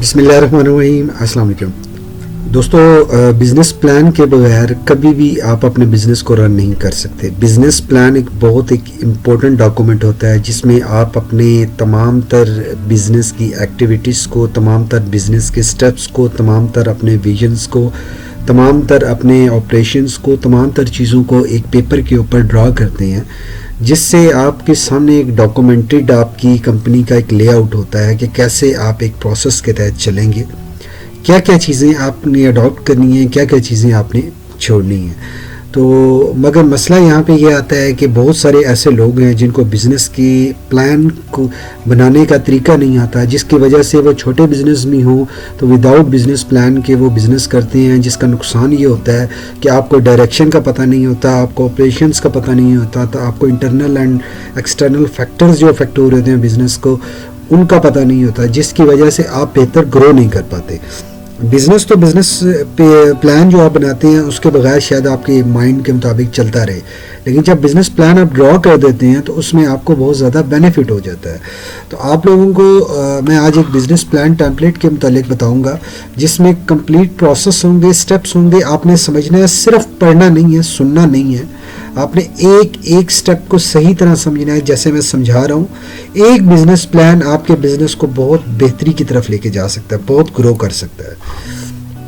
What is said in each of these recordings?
بسم اللہ الرحمن الرحیم. السلام علیکم دوستو. بزنس پلان کے بغیر کبھی بھی آپ اپنے بزنس کو رن نہیں کر سکتے. بزنس پلان ایک بہت امپورٹنٹ ڈاکومنٹ ہوتا ہے جس میں آپ اپنے تمام تر بزنس کی ایکٹیویٹیز کو، تمام تر بزنس کے سٹیپس کو، تمام تر اپنے ویژنز کو، تمام تر اپنے آپریشنز کو، تمام تر چیزوں کو ایک پیپر کے اوپر ڈرا کرتے ہیں، جس سے آپ کے سامنے ایک ڈاکومنٹڈ آپ کی کمپنی کا ایک لے آؤٹ ہوتا ہے کہ کیسے آپ ایک پروسیس کے تحت چلیں گے، کیا کیا چیزیں آپ نے اڈاپٹ کرنی ہیں، کیا کیا چیزیں آپ نے چھوڑنی ہیں. تو مگر مسئلہ یہاں پہ یہ آتا ہے کہ بہت سارے ایسے لوگ ہیں جن کو بزنس کی پلان کو بنانے کا طریقہ نہیں آتا، جس کی وجہ سے وہ چھوٹے بزنس بھی ہوں تو وداؤٹ بزنس پلان کے وہ بزنس کرتے ہیں، جس کا نقصان یہ ہوتا ہے کہ آپ کو ڈائریکشن کا پتہ نہیں ہوتا، آپ کو آپریشنس کا پتہ نہیں ہوتا، تو آپ کو انٹرنل اینڈ ایکسٹرنل فیکٹرز جو افیکٹ ہو رہے ہیں بزنس کو، ان کا پتہ نہیں ہوتا، جس کی وجہ سے آپ بہتر گرو نہیں کر پاتے. بزنس تو بزنس پلان جو آپ بناتے ہیں اس کے بغیر شاید آپ کے مائنڈ کے مطابق چلتا رہے، لیکن جب بزنس پلان آپ ڈرا کر دیتے ہیں تو اس میں آپ کو بہت زیادہ بینیفٹ ہو جاتا ہے. تو آپ لوگوں کو میں آج ایک بزنس پلان ٹیمپلیٹ کے متعلق بتاؤں گا جس میں کمپلیٹ پروسیس ہوں گے، سٹیپس ہوں گے. آپ نے سمجھنا ہے، صرف پڑھنا نہیں ہے، سننا نہیں ہے، آپ نے ایک ایک سٹیپ کو صحیح طرح سمجھنا ہے جیسے میں سمجھا رہا ہوں. ایک بزنس پلان آپ کے بزنس کو بہت بہتری کی طرف لے کے جا سکتا ہے، بہت گرو کر سکتا ہے.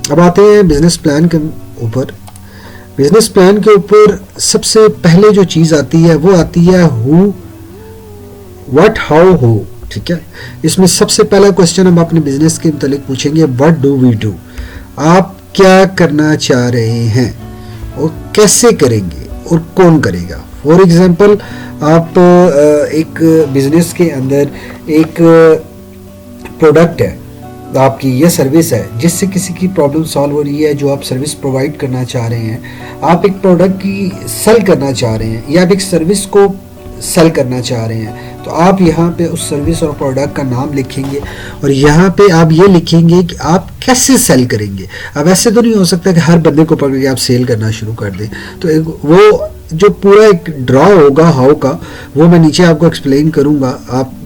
اب آتے ہیں بزنس پلان کے اوپر. بزنس پلان کے اوپر سب سے پہلے جو چیز آتی ہے وہ آتی ہے ہو، واٹ، ہاؤ، ہو. ٹھیک ہے، اس میں سب سے پہلا کوشچن ہم اپنے بزنس کے متعلق پوچھیں گے، واٹ ڈو وی ڈو. آپ کیا کرنا چاہ رہے ہیں اور کیسے کریں گے اور کون کرے گا. فار ایگزامپل آپ ایک بزنس کے اندر ایک پروڈکٹ ہے آپ کی، یہ سروس ہے جس سے کسی کی پرابلم سالو ہو رہی ہے، جو آپ سروس پرووائڈ کرنا چاہ رہے ہیں. آپ ایک پروڈکٹ کی سیل کرنا چاہ رہے ہیں یا آپ ایک سروس کو سیل کرنا چاہ رہے ہیں، تو آپ یہاں پہ اس سروس اور پروڈکٹ کا نام لکھیں گے اور یہاں پہ آپ یہ لکھیں گے کہ آپ کیسے سیل کریں گے. اب ایسے تو نہیں ہو سکتا کہ ہر بندے کو پکڑ کے آپ سیل کرنا شروع کر دیں. تو وہ جو پورا ایک ڈرا ہوگا ہاؤ کا، وہ میں نیچے آپ کو ایکسپلین کروں گا، آپ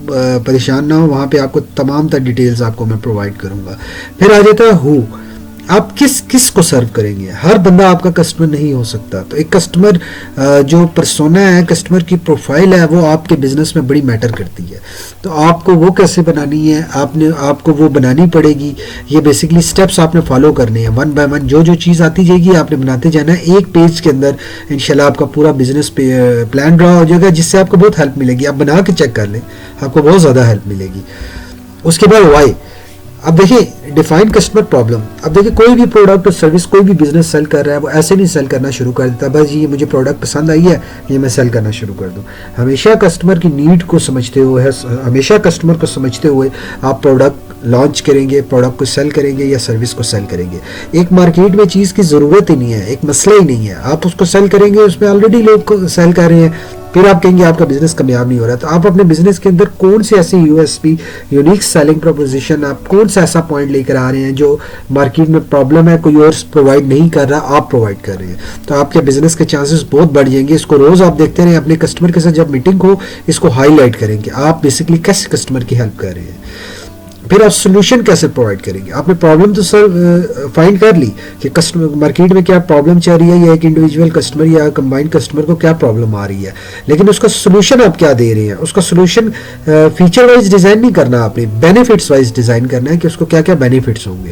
پریشان نہ ہو، وہاں پہ آپ کو تمام تر ڈیٹیلز آپ کو میں پرووائڈ کروں گا. پھر آ جاتا ہے ہو، آپ کس کو سرو کریں گے. ہر بندہ آپ کا کسٹمر نہیں ہو سکتا، تو ایک کسٹمر جو پرسونا ہے، کسٹمر کی پروفائل ہے، وہ آپ کے بزنس میں بڑی میٹر کرتی ہے. تو آپ کو وہ کیسے بنانی ہے، آپ کو وہ بنانی پڑے گی. یہ بیسکلی سٹیپس آپ نے فالو کرنے ہیں، ون بائی ون جو چیز آتی جائے گی آپ نے بناتے جانا ہے. ایک پیج کے اندر انشاءاللہ آپ کا پورا بزنس پلان ڈرا ہو جائے گا، جس سے آپ کو بہت ہیلپ ملے گی. آپ بنا کے چیک کر لیں، آپ کو بہت زیادہ ہیلپ ملے گی. اس کے بعد وائی. اب دیکھیں، ڈیفائن کسٹمر پرابلم. اب دیکھیں، کوئی بھی پروڈکٹ اور سروس کوئی بھی بزنس سیل کر رہا ہے، وہ ایسے نہیں سیل کرنا شروع کر دیتا بس یہ مجھے پروڈکٹ پسند آئی ہے یہ میں سیل کرنا شروع کر دوں. ہمیشہ کسٹمر کی نیڈ کو سمجھتے ہوئے، ہمیشہ کسٹمر کو سمجھتے ہوئے آپ پروڈکٹ لانچ کریں گے، پروڈکٹ کو سیل کریں گے یا سروس کو سیل کریں گے. ایک مارکیٹ میں چیز کی ضرورت ہی نہیں ہے، ایک مسئلہ ہی نہیں ہے، آپ اس کو سیل کریں گے، اس میں آلریڈی لوگ سیل کر رہے ہیں، پھر آپ کہیں گے آپ کا بزنس کامیاب نہیں ہو رہا. تو آپ اپنے بزنس کے اندر کون سے ایسے U S P, unique selling proposition, آپ کون سا ایسا پوائنٹ لے کر آ رہے ہیں جو مارکیٹ میں پرابلم ہے، کوئی اور پرووائڈ نہیں کر رہا، آپ پرووائڈ کر رہے ہیں. تو آپ کے بزنس کے چانسز بہت بڑھ جائیں گے. اس کو روز آپ دیکھتے رہیں، اپنے کسٹمر کے ساتھ جب میٹنگ ہو اس کو ہائی لائٹ کریں کہ آپ بیسکلی کیسے کسٹمر کی ہیلپ کر رہے ہیں. پھر آپ سولوشن کیسے پرووائڈ کریں گے. آپ نے پرابلم تو فائنڈ کر لی کہ کسٹمر مارکیٹ میں کیا پرابلم چل رہی ہے، یا ایک انڈیویجول کسٹمر یا کمبائنڈ کسٹمر کو کیا پرابلم آ رہی ہے، لیکن اس کا سولوشن آپ کیا دے رہے ہیں. اس کا سولوشن فیچر وائز ڈیزائن نہیں کرنا، آپ نے بینیفٹس وائز ڈیزائن کرنا ہے کہ اس کو کیا کیا بینیفٹس ہوں گے.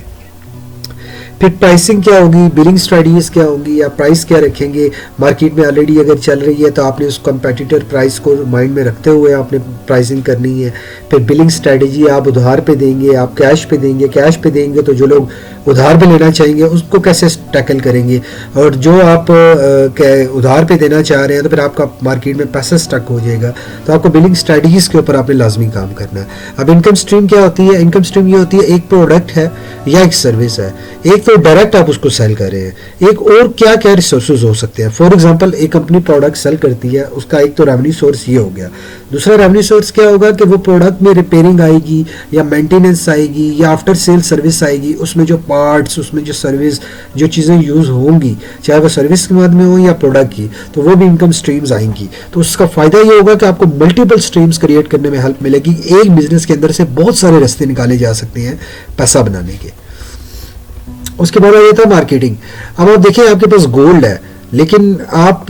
پھر پرائسنگ کیا ہوگی، بلنگ اسٹریٹجیز کیا ہوں گی، یا پرائس کیا رکھیں گے. مارکیٹ میں آلریڈی اگر چل رہی ہے تو آپ نے اس کمپیٹیٹر پرائس کو مائنڈ میں رکھتے ہوئے آپ نے پرائسنگ کرنی ہے. پھر بلنگ اسٹریٹجی، آپ ادھار پہ دیں گے، آپ کیش پہ دیں گے. کیش پہ دیں گے تو جو لوگ ادھار پہ لینا چاہیں گے اس کو کیسے ٹیکل کریں گے، اور جو آپ ادھار پہ دینا چاہ رہے ہیں تو پھر آپ کا مارکیٹ میں پیسہ اسٹک ہو جائے گا. تو آپ کو بلنگ اسٹریٹجیز کے اوپر آپ نے لازمی کام کرنا ہے. اب انکم اسٹریم کیا ہوتی ہے. انکم اسٹریم یہ ہوتی ہے، ایک پروڈکٹ ہے یا ایک سروس ہے. ایک تو तो डायरेक्ट आप उसको सेल कर रहे हैं। एक और क्या क्या रिसोर्सेज हो सकते हैं, फॉर एग्जांपल एक कंपनी प्रोडक्ट सेल करती है, उसका एक तो रेवेन्यू सोर्स ये हो गया। दूसरा रेवेन्यू सोर्स क्या होगा कि वो प्रोडक्ट में रिपेयरिंग आएगी या मेंटेनेंस आएगी या आफ्टर सेल सर्विस आएगी, उसमें जो पार्ट्स, उसमें जो सर्विस, जो चीज़ें यूज़ होंगी, चाहे वो सर्विस के बाद में हो या प्रोडक्ट की, तो वो भी इनकम स्ट्रीम्स आएंगी। तो उसका फ़ायदा ये होगा कि आपको मल्टीपल स्ट्रीम्स क्रिएट करने में हेल्प मिलेगी। एक बिजनेस के अंदर से बहुत सारे रास्ते निकाले जा सकते हैं पैसा बनाने के। उसके बाद आ जाता है मार्केटिंग। अब आप देखिए, आपके पास गोल्ड है लेकिन आप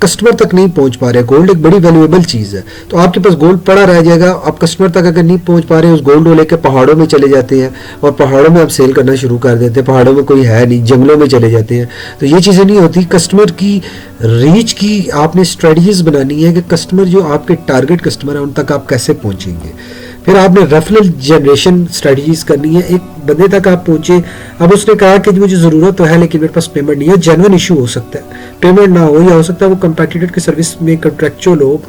कस्टमर तक नहीं पहुंच पा रहे। गोल्ड एक बड़ी वैल्यूएबल चीज़ है, तो आपके पास गोल्ड पड़ा रह जाएगा। आप कस्टमर तक अगर नहीं पहुंच पा रहे, उस गोल्ड को लेकर पहाड़ों में चले जाते हैं और पहाड़ों में आप सेल करना शुरू कर देते हैं। पहाड़ों में कोई है नहीं, जंगलों में चले जाते हैं। तो ये चीज़ें नहीं होती। कस्टमर की रीच की आपने स्ट्रेटजीज बनानी है कि कस्टमर जो आपके टारगेट कस्टमर है उन तक आप कैसे पहुंचेंगे। फिर आपने रेफरल जनरेशन स्ट्रेटजीज करनी है। एक बंदे तक आप पहुंचे, अब उसने कहा कि मुझे ज़रूरत तो है लेकिन मेरे पास पेमेंट नहीं है। जेन्युइन इशू हो सकता है, पेमेंट ना हो, या हो सकता है वो कंपैटिटर की सर्विस में कंट्रेक्चुअल हो,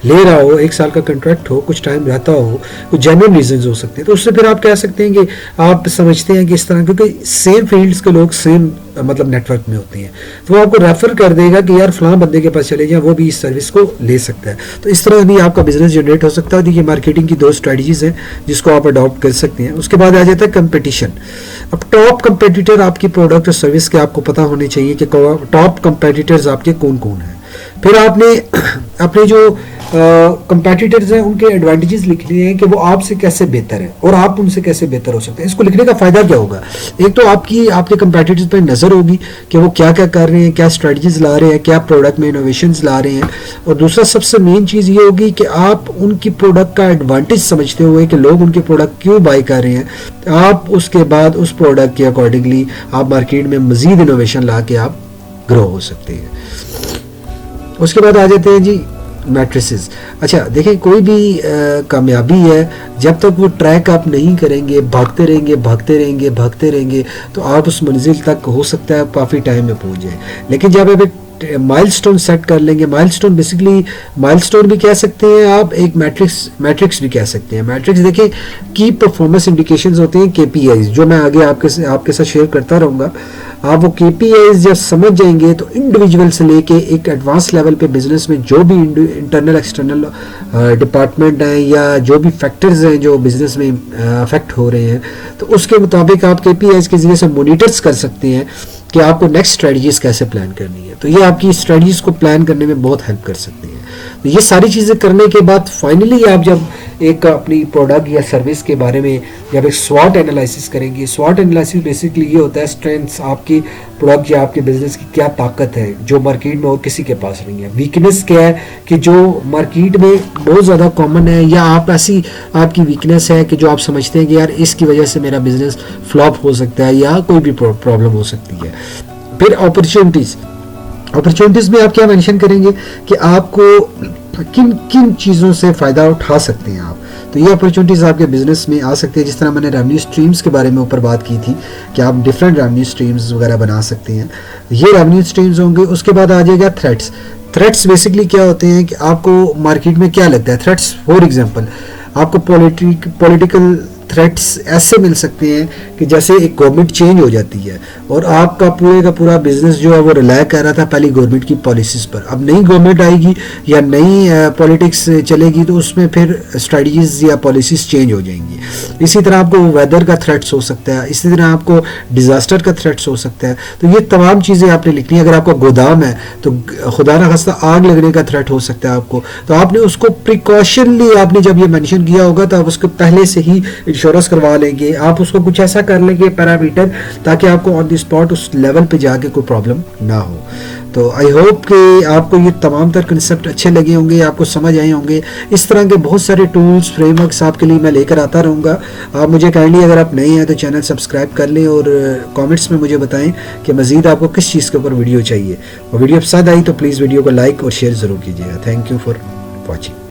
ले रहा हो, 1 साल का कंट्रैक्ट हो, कुछ टाइम रहता हो, कुछ जेन्युइन रीजंस हो सकते हैं। तो उससे फिर आप कह सकते हैं कि आप समझते हैं कि इस तरह, क्योंकि सेम फील्ड्स के लोग सेम मतलब नेटवर्क में होते हैं, तो वो आपको रेफर कर देगा कि यार फलां बंदे के पास चले जाए, वो भी इस सर्विस को ले सकता है। तो इस तरह भी आपका बिजनेस जनरेट हो सकता है। ये मार्केटिंग की 2 स्ट्रेटजीज हैं जिसको आप अडॉप्ट कर सकते हैं। उसके बाद आ जाता है कंपटीशन। अब टॉप कंपटीटर आपकी प्रोडक्ट और सर्विस के आपको पता होने चाहिए कि टॉप कंपटीटर्स आपके कौन कौन हैं। फिर आपने अपने जो कंपटीटर्स हैं उनके एडवांटेजेस लिखने हैं कि वो आपसे कैसे बेहतर है और आप उनसे कैसे बेहतर हो सकते हैं। इसको लिखने का फायदा क्या होगा, एक तो आपके कंपटीटर्स पे नज़र होगी कि वो क्या क्या कर रहे हैं, क्या स्ट्रेटजीज ला रहे हैं, क्या प्रोडक्ट में इनोवेशंस ला रहे हैं। और दूसरा सबसे मेन चीज़ ये होगी कि आप उनकी प्रोडक्ट का एडवांटेज समझते हुए कि लोग उनके प्रोडक्ट क्यों बाय कर रहे हैं, आप उसके बाद उस प्रोडक्ट के अकॉर्डिंगली आप मार्केट में मज़ीद इनोवेशन ला के आप ग्रो हो सकते हैं। उसके बाद आ जाते हैं जी मैट्रिसेस। अच्छा देखिए, कोई भी कामयाबी है जब तक वो ट्रैक आप नहीं करेंगे, भागते रहेंगे भागते रहेंगे भागते रहेंगे, तो आप उस मंजिल तक हो सकता है काफ़ी टाइम में पहुंच जाए। लेकिन जब आप एक माइलस्टोन सेट कर लेंगे, माइलस्टोन बेसिकली माइलस्टोन भी कह सकते हैं आप, एक मैट्रिक्स भी कह सकते हैं। मैट्रिक्स देखिए की परफॉर्मेंस इंडिकेशंस होते हैं, KPIs, जो मैं आगे आपके साथ शेयर करता रहूँगा। आप वो KPIs जब समझ जाएंगे तो इंडिविजुअल से लेके एक एडवांस लेवल पे बिजनेस में जो भी इंटरनल एक्सटर्नल डिपार्टमेंट हैं या जो भी फैक्टर्स हैं जो बिजनेस में अफेक्ट हो रहे हैं, तो उसके मुताबिक आप KPIs के जरिए से मॉनिटर्स कर सकते हैं कि आपको नेक्स्ट स्ट्रेटजीज कैसे प्लान करनी है। तो ये आपकी स्ट्रेटजीज को प्लान करने में बहुत हेल्प कर सकती है। तो ये सारी चीज़ें करने के बाद फाइनली आप जब एक अपनी प्रोडक्ट या सर्विस के बारे में जब एक स्वॉट एनालिसिस करेंगे, स्वॉट एनालिसिस बेसिकली ये होता है स्ट्रेंथ्स आपकी प्रोडक्ट या आपके बिजनेस की क्या ताकत है जो मार्केट में और किसी के पास नहीं है, वीकनेस क्या है कि जो मार्केट में बहुत ज़्यादा कॉमन है, या आप ऐसी आपकी वीकनेस है कि जो आप समझते हैं कि यार इसकी वजह से मेरा बिजनेस फ्लॉप हो सकता है या कोई भी प्रॉब्लम हो सकती है। फिर अपॉर्चुनिटीज़ में आप क्या मेंशन करेंगे कि आपको किन किन चीज़ों से फ़ायदा उठा सकते हैं आप। तो ये अपॉर्चुनिटीज़ आपके बिजनेस में आ सकती है। जिस तरह मैंने रेवेन्यू स्ट्रीम्स के बारे में ऊपर बात की थी कि आप डिफरेंट रेवेन्यू स्ट्रीम्स वगैरह बना सकते हैं, ये रेवेन्यू स्ट्रीम्स होंगे। उसके बाद आ जाएगा थ्रेट्स बेसिकली क्या होते हैं कि आपको मार्केट में क्या लगता है थ्रेट्स। फॉर एग्जांपल आपको पॉलिटिकल थ्रेट्स ऐसे मिल सकते हैं कि जैसे एक गवर्नमेंट चेंज हो जाती है और आपका पूरे का पूरा बिजनेस जो है वो रिलाय कर रहा था पहली गवर्नमेंट की पॉलिसीज़ पर, अब नई गवर्नमेंट आएगी या नई पॉलिटिक्स चलेगी तो उसमें फिर स्ट्रेटजीज या पॉलिसीज़ चेंज हो जाएंगी। इसी तरह आपको वेदर का थ्रेट्स हो सकता है, इसी तरह आपको डिज़ास्टर का थ्रेट्स हो सकता है। तो ये तमाम चीज़ें आपने लिखनी है। अगर आपका गोदाम है तो खुदा न खास्ता आग लगने का थ्रेट हो सकता है आपको, तो आपने उसको प्रिकॉशनली आपने जब ये मेंशन किया होगा तो आप उसको पहले से ही इंश्योरेंस करवा लेंगे, आप उसको कुछ ऐसा कर लेंगे पैरामीटर ताकि आपको ऑन द स्पॉट उस लेवल पे जाके कोई प्रॉब्लम ना हो। तो आई होप कि आपको ये तमाम तर कंसेप्ट अच्छे लगे होंगे, आपको समझ आए होंगे। इस तरह के बहुत सारे टूल्स फ्रेमवर्क्स आपके लिए मैं लेकर आता रहूँगा। आप मुझे काइंडली अगर आप नए हैं तो चैनल सब्सक्राइब कर लें और कमेंट्स में मुझे बताएं कि मज़ीद आपको किस चीज़ के ऊपर वीडियो चाहिए। और वीडियो पसंद आई तो प्लीज़ वीडियो को लाइक और शेयर ज़रूर कीजिएगा। Thank you for watching.